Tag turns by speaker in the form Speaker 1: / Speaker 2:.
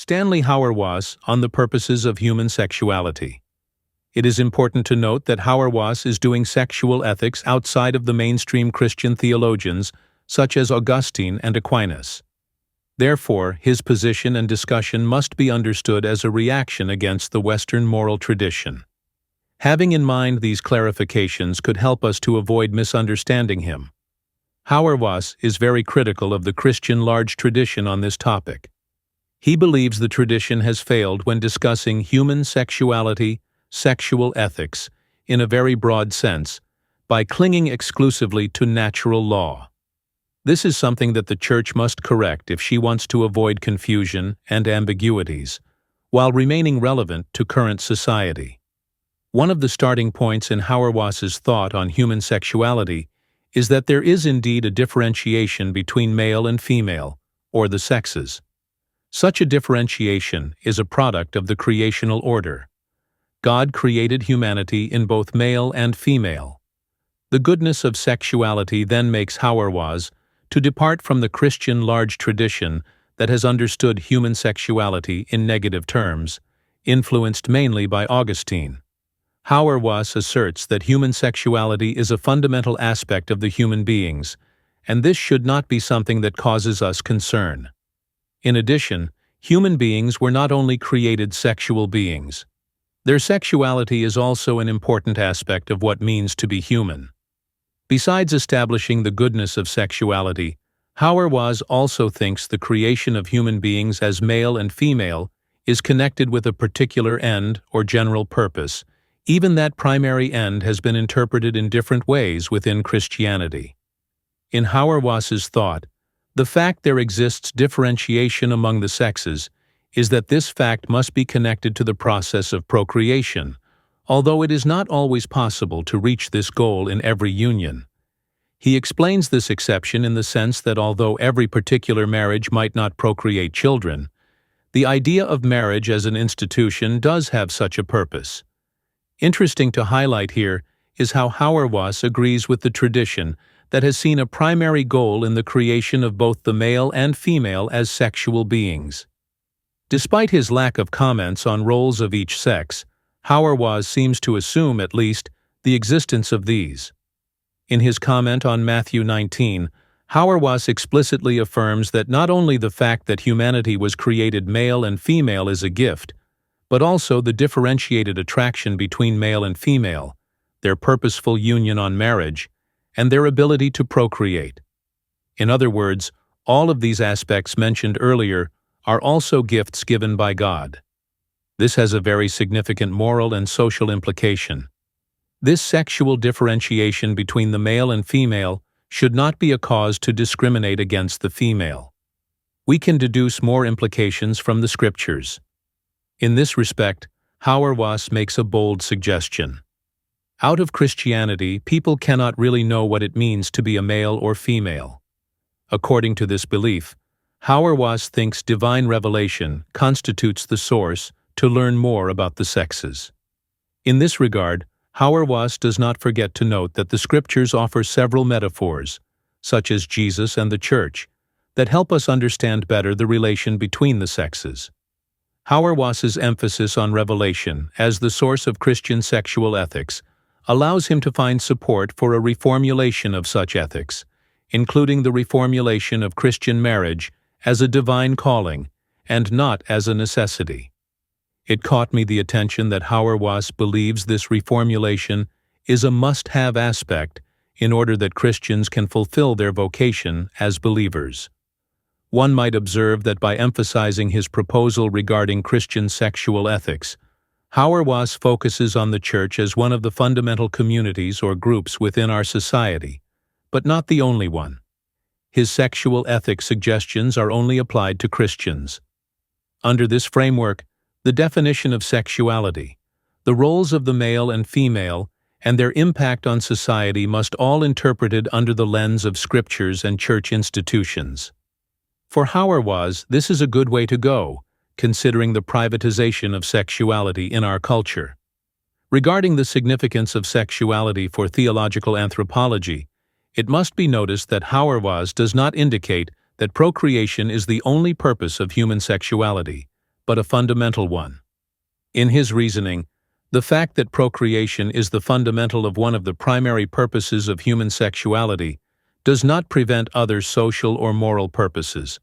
Speaker 1: Stanley Hauerwas on the Purposes of Human Sexuality. It is important to note that Hauerwas is doing sexual ethics outside of the mainstream Christian theologians such as Augustine and Aquinas. Therefore, his position and discussion must be understood as a reaction against the Western moral tradition. Having in mind these clarifications could help us to avoid misunderstanding him. Hauerwas is very critical of the Christian large tradition on this topic. He believes the tradition has failed when discussing human sexuality, sexual ethics, in a very broad sense, by clinging exclusively to natural law. This is something that the Church must correct if she wants to avoid confusion and ambiguities, while remaining relevant to current society. One of the starting points in Hauerwas's thought on human sexuality is that there is indeed a differentiation between male and female, or the sexes. Such a differentiation is a product of the creational order. God created humanity in both male and female. The goodness of sexuality then makes Hauerwas to depart from the Christian large tradition that has understood human sexuality in negative terms, influenced mainly by Augustine. Hauerwas asserts that human sexuality is a fundamental aspect of the human beings, and this should not be something that causes us concern. In addition, human beings were not only created sexual beings. Their sexuality is also an important aspect of what means to be human. Besides establishing the goodness of sexuality, Hauerwas also thinks the creation of human beings as male and female is connected with a particular end or general purpose. Even that primary end has been interpreted in different ways within Christianity. In Hauerwas's thought, the fact there exists differentiation among the sexes is that this fact must be connected to the process of procreation, although it is not always possible to reach this goal in every union. He explains this exception in the sense that although every particular marriage might not procreate children, the idea of marriage as an institution does have such a purpose. Interesting to highlight here is how Hauerwas agrees with the tradition that has seen a primary goal in the creation of both the male and female as sexual beings. Despite his lack of comments on roles of each sex, Hauerwas seems to assume, at least, the existence of these. In his comment on Matthew 19, Hauerwas explicitly affirms that not only the fact that humanity was created male and female is a gift, but also the differentiated attraction between male and female, their purposeful union on marriage, and their ability to procreate. In other words, all of these aspects mentioned earlier are also gifts given by God. This has a very significant moral and social implication. This sexual differentiation between the male and female should not be a cause to discriminate against the female. We can deduce more implications from the scriptures. In this respect, Hauerwas makes a bold suggestion. Out of Christianity, people cannot really know what it means to be a male or female. According to this belief, Hauerwas thinks divine revelation constitutes the source to learn more about the sexes. In this regard, Hauerwas does not forget to note that the scriptures offer several metaphors, such as Jesus and the Church, that help us understand better the relation between the sexes. Hauerwas's emphasis on revelation as the source of Christian sexual ethics allows him to find support for a reformulation of such ethics, including the reformulation of Christian marriage as a divine calling and not as a necessity. It caught me the attention that Hauerwas believes this reformulation is a must-have aspect in order that Christians can fulfill their vocation as believers. One might observe that by emphasizing his proposal regarding Christian sexual ethics, Hauerwas focuses on the Church as one of the fundamental communities or groups within our society, but not the only one. His sexual ethics suggestions are only applied to Christians. Under this framework, the definition of sexuality, the roles of the male and female, and their impact on society must all interpreted under the lens of scriptures and church institutions. For Hauerwas, this is a good way to go, considering the privatization of sexuality in our culture. Regarding the significance of sexuality for theological anthropology, it must be noticed that Hauerwas does not indicate that procreation is the only purpose of human sexuality, but a fundamental one. In his reasoning, the fact that procreation is the fundamental of one of the primary purposes of human sexuality does not prevent other social or moral purposes,